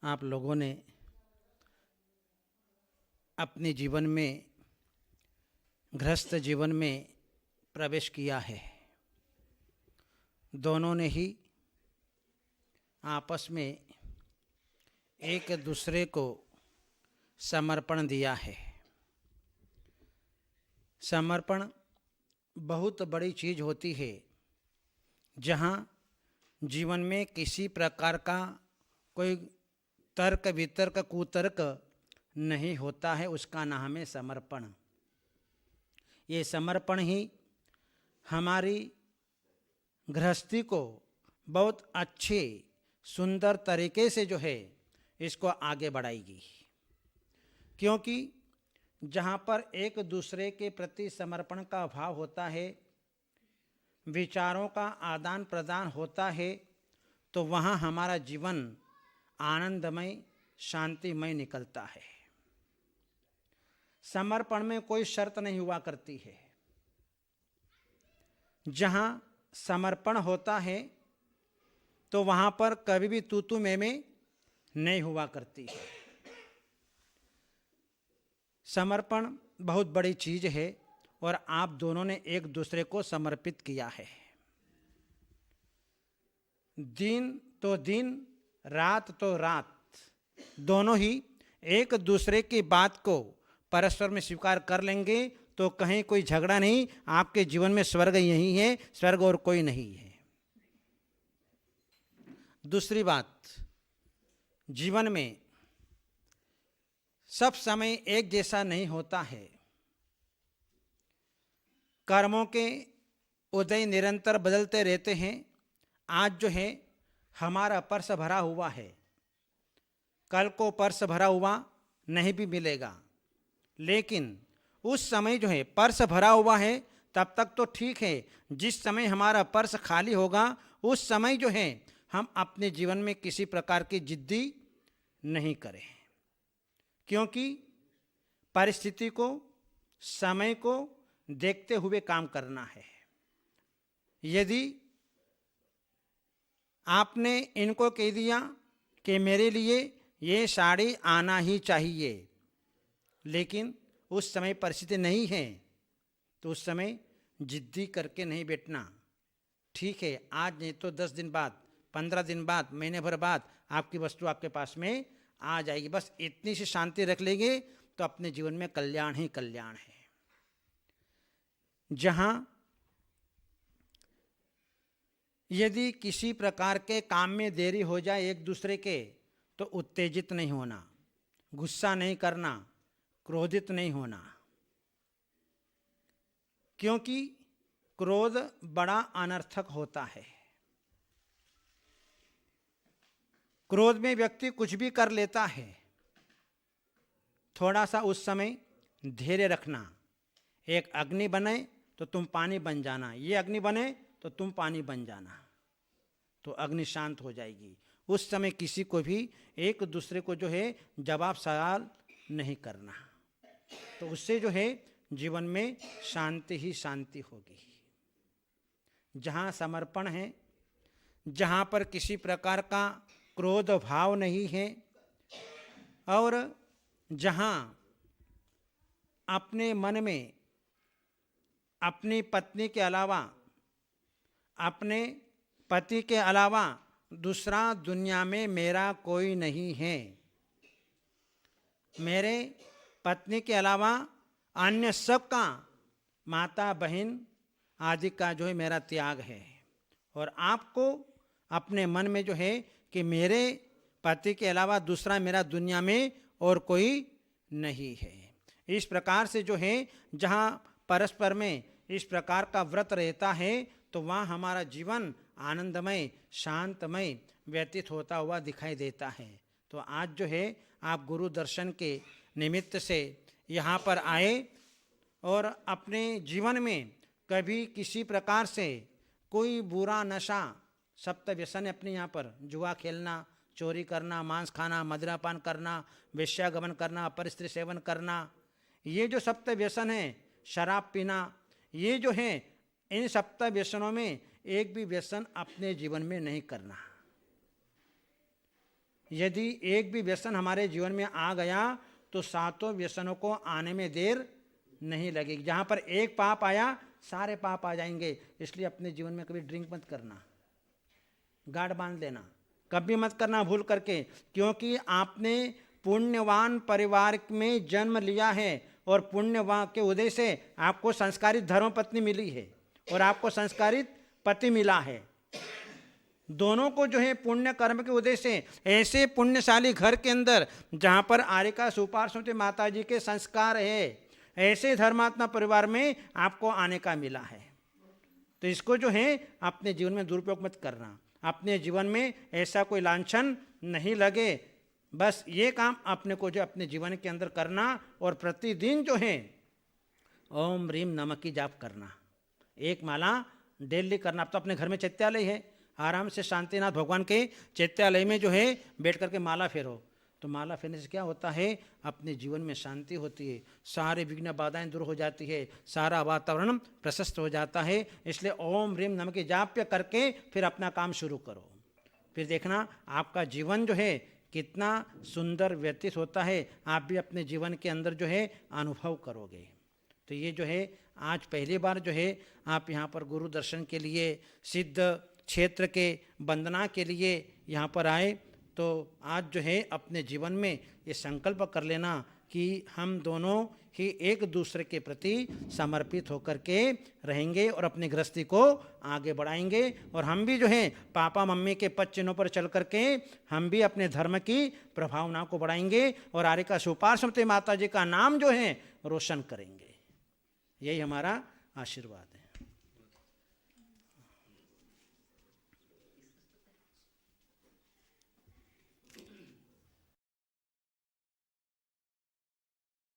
आप लोगों ने अपने जीवन में, गृहस्थ जीवन में प्रवेश किया है। दोनों ने ही आपस में एक दूसरे को समर्पण दिया है। समर्पण बहुत बड़ी चीज़ होती है। जहाँ जीवन में किसी प्रकार का कोई तर्क वितर्क कुतर्क नहीं होता है, उसका नाम है समर्पण। ये समर्पण ही हमारी गृहस्थी को बहुत अच्छे सुंदर तरीके से जो है इसको आगे बढ़ाएगी। क्योंकि जहाँ पर एक दूसरे के प्रति समर्पण का भाव होता है, विचारों का आदान प्रदान होता है, तो वहाँ हमारा जीवन आनंदमय शांतिमय निकलता है। समर्पण में कोई शर्त नहीं हुआ करती है। जहाँ समर्पण होता है तो वहाँ पर कभी भी तू तू मैं नहीं हुआ करती है। समर्पण बहुत बड़ी चीज है और आप दोनों ने एक दूसरे को समर्पित किया है। दिन तो दिन, रात तो रात, दोनों ही एक दूसरे की बात को परस्पर में स्वीकार कर लेंगे तो कहीं कोई झगड़ा नहीं। आपके जीवन में स्वर्ग यही है, स्वर्ग और कोई नहीं है। दूसरी बात, जीवन में सब समय एक जैसा नहीं होता है। कर्मों के उदय निरंतर बदलते रहते हैं। आज जो है हमारा पर्स भरा हुआ है, कल को पर्स भरा हुआ नहीं भी मिलेगा। लेकिन उस समय जो है पर्स भरा हुआ है तब तक तो ठीक है। जिस समय हमारा पर्स खाली होगा उस समय जो है हम अपने जीवन में किसी प्रकार की जिद्दी नहीं करें। क्योंकि परिस्थिति को, समय को देखते हुए काम करना है। यदि आपने इनको कह दिया कि मेरे लिए ये साड़ी आना ही चाहिए, लेकिन उस समय परिस्थिति नहीं है, तो उस समय जिद्दी करके नहीं बैठना। ठीक है, आज नहीं तो 10 दिन बाद, 15 दिन बाद, महीने भर बाद आपकी वस्तु आपके पास में आ जाएगी। बस इतनी सी शांति रख लेंगे तो अपने जीवन में कल्याण ही कल्याण है। जहाँ यदि किसी प्रकार के काम में देरी हो जाए एक दूसरे के, तो उत्तेजित नहीं होना, गुस्सा नहीं करना, क्रोधित नहीं होना। क्योंकि क्रोध बड़ा अनर्थक होता है। क्रोध में व्यक्ति कुछ भी कर लेता है। थोड़ा सा उस समय धैर्य रखना। एक अग्नि बने तो तुम पानी बन जाना, ये अग्नि बने तो तुम पानी बन जाना, तो अग्नि शांत हो जाएगी। उस समय किसी को भी एक दूसरे को जो है जवाब सवाल नहीं करना, तो उससे जो है जीवन में शांति ही शांति होगी। जहाँ समर्पण है, जहाँ पर किसी प्रकार का क्रोध भाव नहीं है, और जहाँ अपने मन में अपनी पत्नी के अलावा, अपने पति के अलावा दूसरा दुनिया में मेरा कोई नहीं है, मेरे पत्नी के अलावा अन्य सब का, माता बहन आदि का जो है मेरा त्याग है। और आपको अपने मन में जो है कि मेरे पति के अलावा दूसरा मेरा दुनिया में और कोई नहीं है। इस प्रकार से जो है जहाँ परस्पर में इस प्रकार का व्रत रहता है तो वहाँ हमारा जीवन आनंदमय शांतमय व्यतीत होता हुआ दिखाई देता है। तो आज जो है आप गुरु दर्शन के निमित्त से यहाँ पर आए और अपने जीवन में कभी किसी प्रकार से कोई बुरा नशा, सप्त व्यसन अपने यहाँ पर जुआ खेलना, चोरी करना, मांस खाना, मदिरापान करना, वेश्यागमन करना, अपरिस्त्री सेवन करना, ये जो सप्त व्यसन है, शराब पीना, ये जो है इन सप्त व्यसनों में एक भी व्यसन अपने जीवन में नहीं करना। यदि एक भी व्यसन हमारे जीवन में आ गया तो सातों व्यसनों को आने में देर नहीं लगेगी। जहाँ पर एक पाप आया सारे पाप आ जाएंगे। इसलिए अपने जीवन में कभी ड्रिंक मत करना, गांठ बांध लेना, कभी मत करना भूल करके, क्योंकि आपने पुण्यवान परिवार में जन्म लिया है और पुण्यवान के उदय से आपको संस्कारित धर्मपत्नी मिली है और आपको संस्कारित पति मिला है। दोनों को जो है पुण्य कर्म के उदय से ऐसे पुण्यशाली घर के अंदर जहाँ पर आरिका सुपार्श्वती माता जी के संस्कार है, ऐसे धर्मात्मा परिवार में आपको आने का मिला है। तो इसको जो है अपने जीवन में दुरुपयोग मत करना। अपने जीवन में ऐसा कोई लांछन नहीं लगे, बस ये काम अपने को जो अपने जीवन के अंदर करना और प्रतिदिन जो है ओम ह्रीम नमः की जाप करना, एक माला डेली करना। अब तो अपने घर में चैत्यालय है, आराम से शांतिनाथ भगवान के चैत्यालय में जो है बैठ करके माला फेरो। तो माला फेरने से क्या होता है, अपने जीवन में शांति होती है, सारे विघ्न बाधाएं दूर हो जाती है, सारा वातावरण प्रशस्त हो जाता है। इसलिए ओम ह्रीम नमः की जाप करके फिर अपना काम शुरू करो, फिर देखना आपका जीवन जो है कितना सुंदर व्यतीत होता है। आप भी अपने जीवन के अंदर जो है अनुभव करोगे। तो ये जो है आज पहली बार जो है आप यहाँ पर गुरु दर्शन के लिए सिद्ध क्षेत्र के वंदना के लिए यहाँ पर आए, तो आज जो है अपने जीवन में ये संकल्प कर लेना कि हम दोनों ही एक दूसरे के प्रति समर्पित होकर के रहेंगे और अपनी गृहस्थी को आगे बढ़ाएंगे। और हम भी जो है पापा मम्मी के पद चिन्हों पर चल करके हम भी अपने धर्म की प्रभावना को बढ़ाएंगे और आरिका सुपार्श्वती माता जी का नाम जो है रोशन करेंगे। यही हमारा आशीर्वाद है।